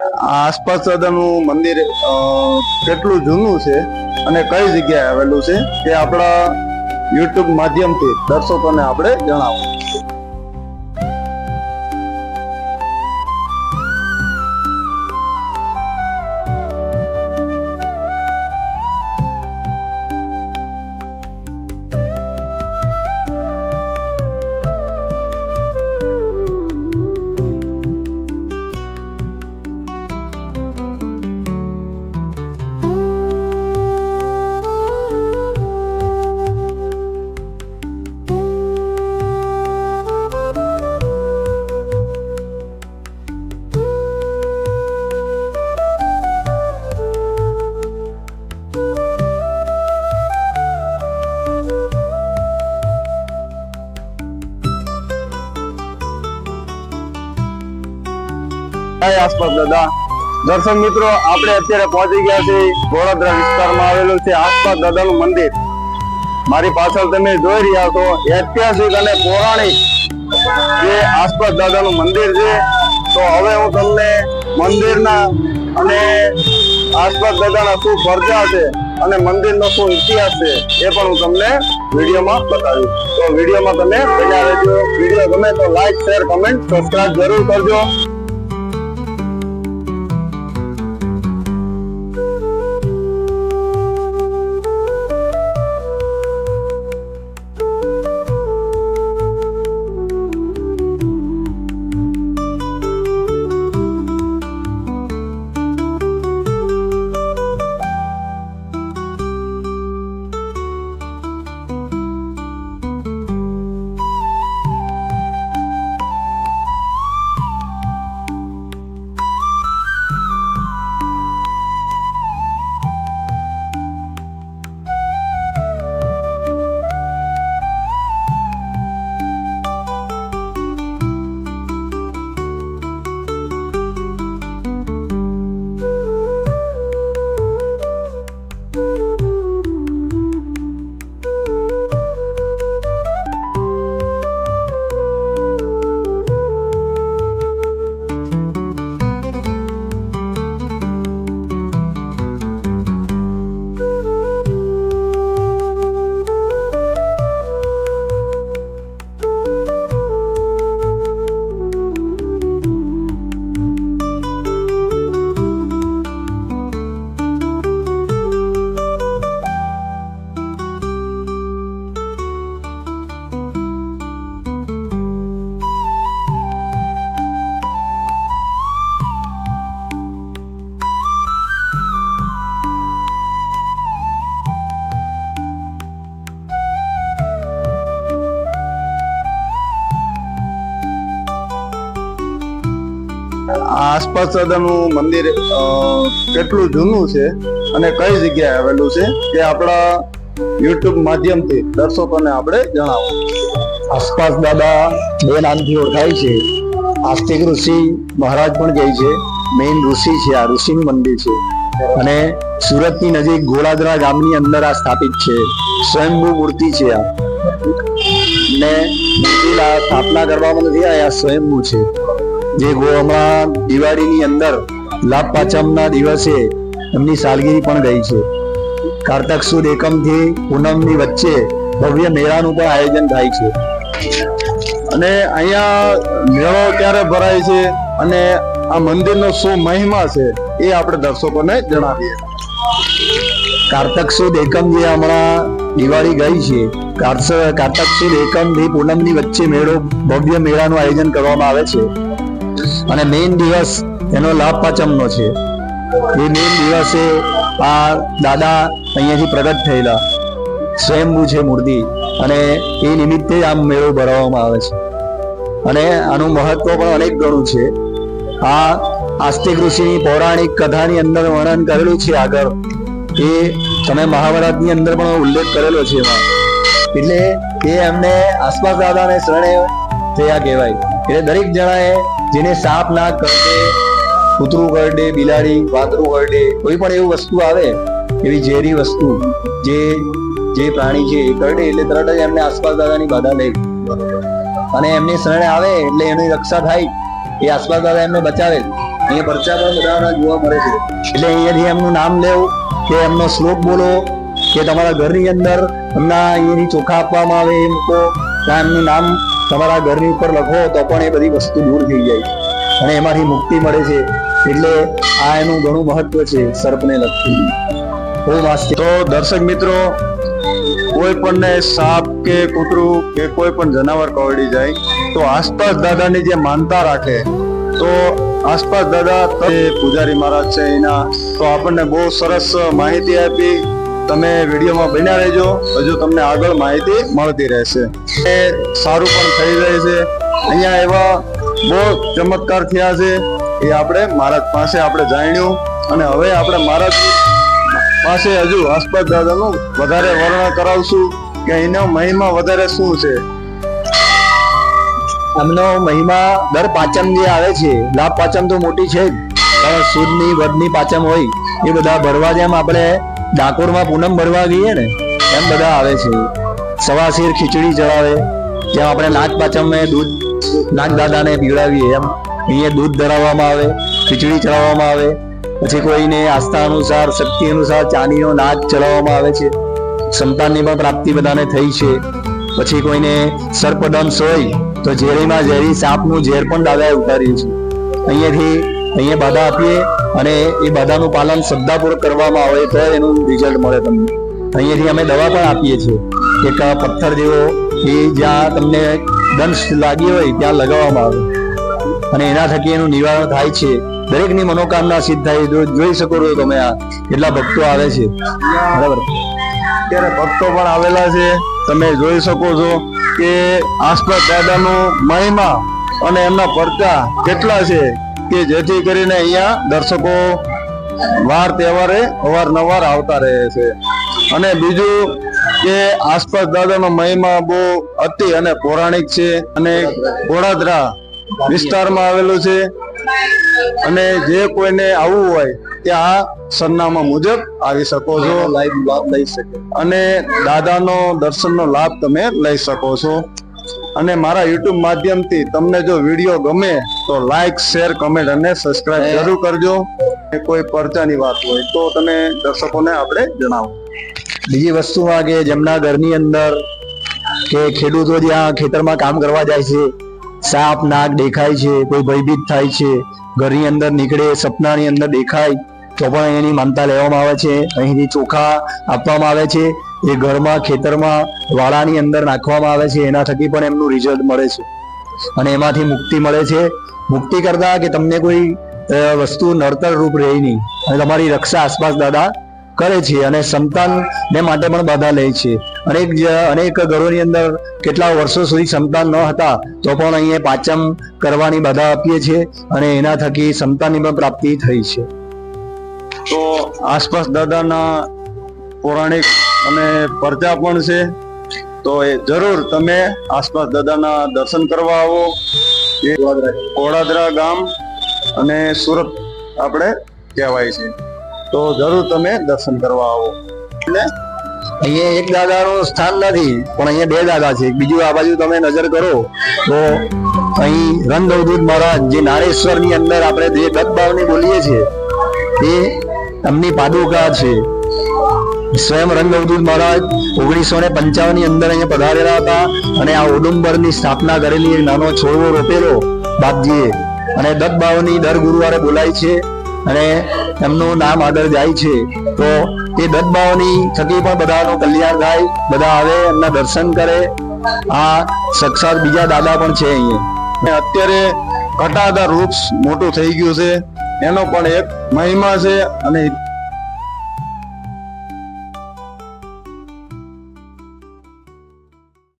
આસપાસ દાદાનું મંદિર કેટલું જૂનું છે અને કઈ જગ્યાએ આવેલું છે તે આપણા યુટ્યુબ માધ્યમથી દર્શકોને આપણે જણાવો. આસપાસ દાદા દર્શક મિત્રો, આપણે અત્યારે પહોંચી ગયા છે ગોળાદરા વિસ્તારમાં આવેલું છે આસપાસ દાદાનું મંદિર. મારી પાછળ તમે જોઈ રહ્યા છો ઐતિહાસિક અને પૌરાણિક જે આસપાસ દાદાનું મંદિર છે. તો હવે હું તમને મંદિરના અને આસપાસ દાદાના શું પરચા છે અને મંદિરનો શું ઇતિહાસ છે એ પણ હું તમને વિડીયોમાં બતાવીશ. તો વિડીયોમાં તમે બન્યા રહેજો. વિડીયો ગમે તો લાઈક, શેર, કમેન્ટ, સબસ્ક્રાઇબ જરૂર કરજો. આસપાસ દાદાનું મંદિર કેટલું જૂનું છે અને કઈ જગ્યાએ આવેલું છે તે આપણા યુટ્યુબ માધ્યમથી દર્શકોને આપણે જણાવો. આસપાસ દાદા બે નામથી ઓળખાય છે. આસ્તિક ઋષિ મહારાજ પણ કહે છે. મેઇન ઋષિ છે, આ ઋષિનું મંદિર છે અને સુરતની નજીક ગોળાદરા ગામની અંદર આ સ્થાપિત છે. સ્વયંભૂ મૂર્તિ છે આ, ને મૂર્તિના સ્થાપના કરવામાં નથી આ સ્વયંભૂ છે. જે હમણાં દિવાળીની અંદર લાભ પાંચમના દિવસે એમની સાલગીરી પણ ગઈ છે. કારતક સુદ એકમથી પૂનમની વચ્ચે ભવ્ય મેળાનું પણ આયોજન થાય છે. અને અહીંયા મેળો ક્યારે ભરાય છે અને આ મંદિરનો શું મહિમા છે એ આપણે દર્શકોને જણાવીએ. કારતક સુદ એકમ જે હમણાં દિવાળી ગઈ છે, કારતક સુદ એકમ થી પૂનમની વચ્ચે મેળો, ભવ્ય મેળાનું આયોજન કરવામાં આવે છે અને મેઇન દિવસ એનો લાભ પાંચમનો છે. એ મેઇન દિવસે આ દાદા અહીંયાથી પ્રગટ થયેલા સ્વયંભૂ છે મૂર્તિ અને એ નિમિત્તે આ મેળો ભરવામાં આવે છે અને આનું મહત્વ પણ અનેક ગણું છે. આ આસ્તિક ઋષિની પૌરાણિક કથાની અંદર વર્ણન કરેલું છે. આગળ એ તમે મહાભારતની અંદર પણ ઉલ્લેખ કરેલો છે એમાં. એટલે એ એમને આસપાસ દાદાને શરણે થયા કહેવાય. એટલે દરેક જણાએ જેને સાપ ના કરડે, કૂતરું કરડે, બિલાડી, વાંદરું કરડે, કોઈ પણ એવું વસ્તુ આવે, એવી ઝેરી વસ્તુ જે પ્રાણી છે એ કરડે એટલે તરત જ એમને આસપાસ દાદાની બાધા લે અને એમની શરણે આવે એટલે એની રક્ષા થાય. એ આસપાસ દાદા એમને બચાવે અહીંયા પરચા પણ બધાના જોવા મળે છે. એટલે અહીંયાથી એમનું નામ લેવું કે એમનો શ્લોક બોલો કે તમારા ઘરની અંદર એમના અહીંયાથી ચોખા આપવામાં આવે એ મૂકો, ત્યાં એમનું નામ તમારા ઘરની ઉપર લખો તો પણ એ બધી વસ્તુ દૂર થઈ જાય અને એમાંથી મુક્તિ મળે છે. એટલે આ એનું ઘણું મહત્વ છે સર્પને લગતું. તો દર્શક મિત્રો, કોઈ પણ સાપ કે કૂતરું કે કોઈ પણ જનાવર કરડી જાય તો આસપાસ દાદાની જે માનતા રાખે તો આસપાસ દાદા પૂજારી મહારાજ છે એના, તો આપણને બહુ સરસ માહિતી આપી. તમે વિડીયોમાં બન્યા રહેજો, હજુ તમને આગળ માહિતી મળતી રહેશે. એ સારું પણ થઈ જાય છે. અહીંયા એવા બહુ ચમત્કાર થયા છે એ આપણે મહારાજ પાસે આપણે જાણ્યું અને હવે આપણે મહારાજ પાસે હજુ આસપાસ દાદાનું વધારે વર્ણન કરાવશું કે એનો મહિમા વધારે શું છે. એમનો મહિમા દર પાંચમ જે આવે છે, લાભ પાંચમ તો મોટી છે જ, પણ સુદની વધની પાંચમ હોય એ બધા ભરવા, જેમ આપણે ડાકોરમાં પૂનમ ભરવા ગઈએ ને એમ બધા આવે છે. સવાશેર ખીચડી ચડાવે, જેમ આપણે નાગ પાંચમે દૂધ નાગ દાદાને પીવડાવીએ એમ અહીંયા દૂધ ધરાવવામાં આવે, ખીચડી ચડાવવામાં આવે. પછી કોઈને આસ્થા અનુસાર, શક્તિ અનુસાર ચાંદીનો નાગ ચડાવવામાં આવે છે. સંતાનની પણ પ્રાપ્તિ બધાને થઈ છે. પછી કોઈને સર્પદંશ હોય તો ઝેરીમાં ઝેરી સાપનું ઝેર પણ દાદાએ ઉતાર્યું છે. અહીંયા બાધા આપીએ અને એ બાધાનું પાલન શ્રદ્ધાપૂર્વક કરવામાં આવે તો એનું રિઝલ્ટ મળે તમને. અહીંયાથી અમે દવા પણ આપીએ છીએ, એક પથ્થર જેવો એ જ્યાં તમને દંશ લાગી હોય ત્યાં લગાવવામાં આવે અને એના થકી એનું નિવારણ થાય છે. દરેકની મનોકામના સિદ્ધ થાય. જોઈ શકો છો તમે, આ કેટલા ભક્તો આવે છે. બરાબર, અત્યારે ભક્તો પણ આવેલા છે. તમે જોઈ શકો છો કે આસપાસ દાદાનો મહિમા અને એમના પરચા કેટલા છે કે જેથી કરીને અહીંયા દર્શકો વાર તહેવારે અવારનવાર આવતા રહે છે. અને બીજું કે આસપાસ દાદાનો મહિમા બહુ અતિ અને પૌરાણિક છે અને ગોળાદરા વિસ્તારમાં આવેલું છે. અને જે કોઈને આવવું હોય ત્યાં સરનામા મુજબ આવી શકો છો, લાભ લઈ શકે અને દાદાનો દર્શનનો લાભ તમે લઈ શકો છો. અને મારા યુટ્યુબ માધ્યમથી તમને જો વિડીયો ગમે તો લાઈક, શેર, કમેન્ટ અને સબસ્ક્રાઇબ જરૂર કરજો. કોઈ પરચાની વાત હોય તો તમે દર્શકોને આપણે જણાવો. બીજી વસ્તુમાં કે જેમના ઘરની અંદર કે ખેડૂતો જ્યાં ખેતરમાં કામ કરવા જાય છે, સાપ નાગ દેખાય છે, કોઈ ભયભીત થાય છે, ઘરની અંદર નીકળે, સપનાની અંદર દેખાય તો પણ એની માનતા લેવામાં આવે છે. અહીંથી ચોખા આપવામાં આવે છે, એ ઘરમાં, ખેતરમાં, વાડાની અંદર નાખવામાં આવે છે. એના થકી પણ એમનું રિઝલ્ટ મળે છે અને એમાંથી મુક્તિ મળે છે. મુક્તિ કરતા કે તમને કોઈ વસ્તુ નડતર રૂપ રહે નહીં અને તમારી રક્ષા આસપાસ દાદા કરે છે અને સંતાનને માટે પણ બાધા લે છે. અનેક ઘરોની અંદર કેટલા વર્ષો સુધી સંતાન ન હતા તો પણ અહીંયા પાંચમ કરવાની બાધા આપીએ છીએ અને એના થકી સંતાનની પણ પ્રાપ્તિ થઈ છે. તો આસપાસ દાદાના પૌરાણિક અને પરચા પણ છે, તો એ જરૂર તમે આસપાસ દાદાના દર્શન કરવા આવો. એ ગોળાદરા ગામ અને સુરત આપણે કહેવાય છે, તો જરૂર તમે દર્શન કરવા આવો. એટલે અહીંયા એક દાદાનું સ્થાન નથી, પણ અહીંયા બે દાદા છે. બીજું આ બાજુ તમે નજર કરો તો અહીં રંગઅવધૂત મહારાજ જે નારેશ્વરની અંદર આપણે જે દત્તભાવની બોલીએ છીએ એ એમની પાદુકા છે. સ્વયં રંગઅવધૂત મહારાજ 1955 ની અંદર અહીંયા પધારેલા હતા અને આ ઔદુંબરની સ્થાપના કરેલી. એક નાનો છોડવો રોપેલો બાપજીએ અને દત્તભાવની દર ગુરુવારે બોલાય છે અને એમનું નામ આગળ જાય છે. તો એ દત્તભાવની થકી પણ બધાનું કલ્યાણ થાય, બધા આવે, એમના દર્શન કરે. આ સાક્ષાત બીજા દાદા પણ છે અહીંયા. અત્યારે ઘટાદાર વૃક્ષ મોટું થઈ ગયું છે, એનો પણ એક મહિમા છે અને